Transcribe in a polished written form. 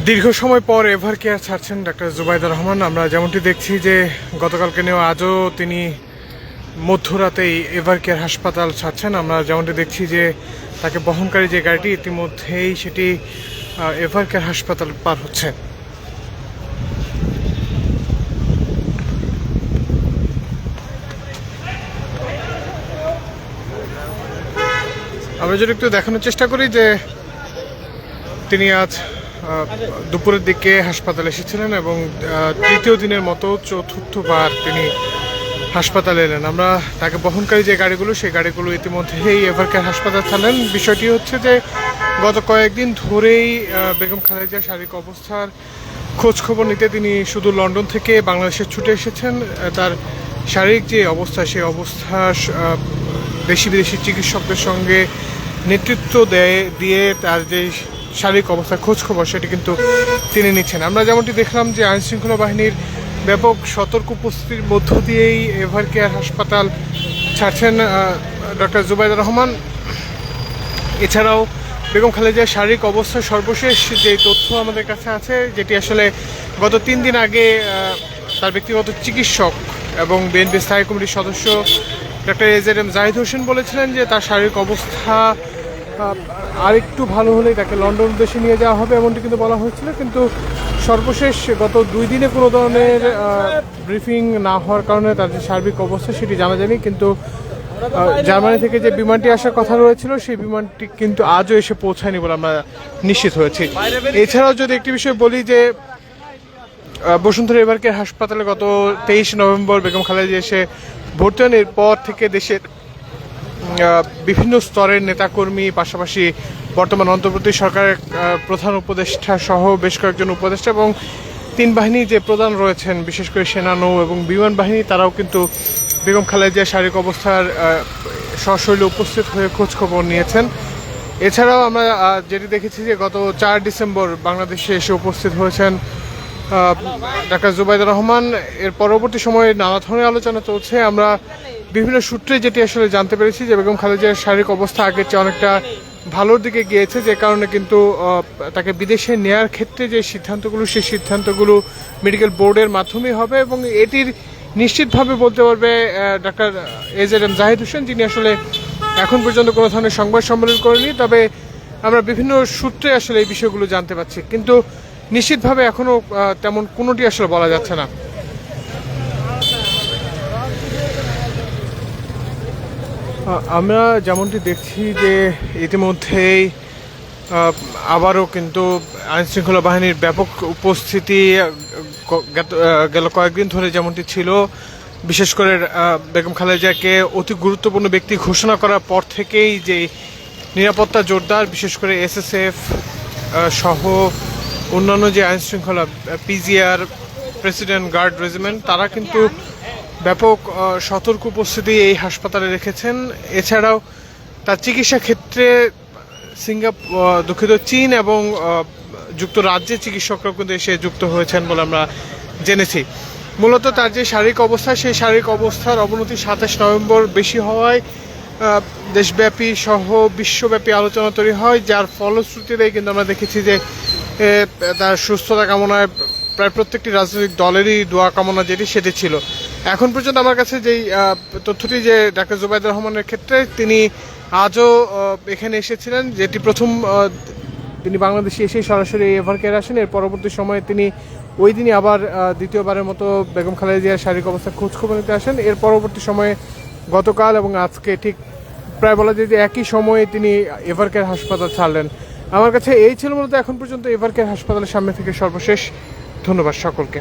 দীর্ঘ সময় পর এভার কেয়ার ছাড়ছেন ডাক্তার জুবাইদা রহমান। আমরা যেমনটি দেখছি যে গতকালকে নিয়েও আজও তিনি মধ্যরাতেই এভার কেয়ার হাসপাতাল ছাড়ছেন। আমরা যেমনটি দেখছি যে তাকে বহনকারী যে গাড়িটি ইতিমধ্যেই সেটি এভার কেয়ার হাসপাতাল পার হচ্ছে। আমরা যদি একটু দেখানোর চেষ্টা করি যে তিনি আজ দুপুরের দিকে হাসপাতালে এসেছিলেন এবং তৃতীয় দিনের মতো চতুর্থবার তিনি হাসপাতালে এলেন। আমরা তাকে বহনকারী যে গাড়িগুলো সেই গাড়িগুলো ইতিমধ্যেই এভার কেয়ার হাসপাতাল ছাড়লেন। বিষয়টি হচ্ছে যে গত কয়েকদিন ধরেই বেগম খালেদা জিয়ার শারীরিক অবস্থার খোঁজ খবর নিতে তিনি শুধু লন্ডন থেকে বাংলাদেশে ছুটে এসেছেন। তার শারীরিক যে অবস্থা সেই অবস্থা দেশি বিদেশি চিকিৎসকদের সঙ্গে নেতৃত্ব দিয়ে তার যে শারীরিক অবস্থার খোঁজ খবর সেটি কিন্তু তিনি নিচ্ছেন। আমরা যেমনটি দেখলাম যে আইনশৃঙ্খলা বাহিনীর ব্যাপক সতর্ক উপস্থিতির মধ্য দিয়েই এভার কেয়ার হাসপাতাল ছাড়ছেন ডক্টর জুবাইদা রহমান। এছাড়াও বেগম খালেদা জিয়ার শারীরিক অবস্থার সর্বশেষ যে তথ্য আমাদের কাছে আছে, যেটি আসলে গত 3 দিন আগে তার ব্যক্তিগত চিকিৎসক এবং বিএনপি স্থায়ী কমিটির সদস্য ডক্টর AZM জাহিদ হোসেন বলেছিলেন যে তার শারীরিক অবস্থা আরেকটু ভালো হলেই তাকে লন্ডন দেশে নিয়ে যাওয়া হবে, এমনটি কিন্তু বলা হয়েছিল। কিন্তু সর্বশেষ গত 2 দিনে কোনো ধরনের ব্রিফিং না হওয়ার কারণে তার যে সার্বিক অবস্থা সেটি জানা যায়নি। কিন্তু জার্মানি থেকে যে বিমানটি আসার কথা রয়েছিল সেই বিমানটি কিন্তু আজও এসে পৌঁছায়নি বলে আমরা নিশ্চিত হয়েছি। এছাড়াও যদি একটি বিষয় বলি যে বসুন্ধরা এভার কেয়ার হাসপাতালে গত 23 নভেম্বর বেগম খালেদা জিয়া এসে ভর্তি হন। এরপর থেকে দেশের বিভিন্ন স্তরের নেতাকর্মী, পাশাপাশি বর্তমান অন্তর্বর্তী সরকারের প্রধান উপদেষ্টা সহ বেশ কয়েকজন উপদেষ্টা এবং 3 বাহিনী যে প্রধান রয়েছেন, বিশেষ করে সেনানৌ এবং বিমান বাহিনী, তারাও কিন্তু বেগম খালেদা জিয়ার শারীরিক অবস্থার সশরীরে উপস্থিত হয়ে খোঁজ খবর নিয়েছেন। এছাড়াও আমরা যেটি দেখেছি যে গত 4 ডিসেম্বর বাংলাদেশে এসে উপস্থিত হয়েছেন ডাক্তার জুবাইদা রহমান। এর পরবর্তী সময়ে নানা ধরনের আলোচনা চলছে। আমরা বিভিন্ন সূত্রে যেটি আসলে জানতে পেরেছি যে বেগম খালেদা জিয়ার শারীরিক অবস্থা আগের চেয়ে অনেকটা ভালোর দিকে গিয়েছে, যে কারণে কিন্তু তাকে বিদেশে নেয়ার ক্ষেত্রে যে সিদ্ধান্তগুলো সেই সিদ্ধান্তগুলো মেডিকেল বোর্ডের মাধ্যমেই হবে এবং এটির নিশ্চিতভাবে বলতে পারবে ডাক্তার AZM জাহিদ হোসেন, যিনি আসলে এখন পর্যন্ত কোনো ধরনের সংবাদ সম্মেলন করেনি। তবে আমরা বিভিন্ন সূত্রে আসলে এই বিষয়গুলো জানতে পারছি, কিন্তু নিশ্চিতভাবে এখনও তেমন কোনোটি আসলে বলা যাচ্ছে না। আমরা যেমনটি দেখছি যে ইতিমধ্যেই আবারও কিন্তু আইনশৃঙ্খলা বাহিনীর ব্যাপক উপস্থিতি গেল কয়েকদিন ধরে যেমনটি ছিল, বিশেষ করে বেগম খালেদা জিয়াকে অতি গুরুত্বপূর্ণ ব্যক্তি ঘোষণা করার পর থেকেই যে নিরাপত্তা জোরদার, বিশেষ করে SSF সহ অন্যান্য যে আইনশৃঙ্খলা PGR, প্রেসিডেন্ট গার্ড রেজিমেন্ট, তারা কিন্তু ব্যাপক সতর্ক উপস্থিতি এই হাসপাতালে রেখেছেন। এছাড়াও তার চিকিৎসা ক্ষেত্রে চীন এবং যুক্তরাজ্যের চিকিৎসকরাও কিন্তু এসে যুক্ত হয়েছেন বলে আমরা জেনেছি। মূলত তার যে শারীরিক অবস্থা সেই শারীরিক অবস্থার অবনতি 27 নভেম্বর বেশি হওয়ায় দেশব্যাপী সহ বিশ্বব্যাপী আলোচনা তৈরি হয়, যার ফলশ্রুতিতে কিন্তু আমরা দেখেছি যে তার সুস্থতা কামনায় প্রায় প্রত্যেকটি রাজনৈতিক দলেরই দোয়া কামনা সেটি ছিল। এখন পর্যন্ত আমার কাছে যেই তথ্যটি যে ডাক্তার জুবাইদা রহমানের ক্ষেত্রে তিনি আজও এখানে এসেছিলেন, যেটি প্রথম তিনি বাংলাদেশে এসেই সরাসরি এভার কেয়ার আসেন। এর পরবর্তী সময়ে তিনি ওই দিনই আবার দ্বিতীয়বারের মতো বেগম খালেদা জিয়ার শারীরিক অবস্থার খোঁজ খবর নিতে আসেন। এর পরবর্তী সময়ে গতকাল এবং আজকে ঠিক প্রায় বলা যায় যে একই সময়ে তিনি এভার কেয়ার হাসপাতাল ছাড়লেন। আমার কাছে এই ছিল মূলত এখন পর্যন্ত এভার কেয়ার হাসপাতালের সামনে থেকে সর্বশেষ। ধন্যবাদ সকলকে।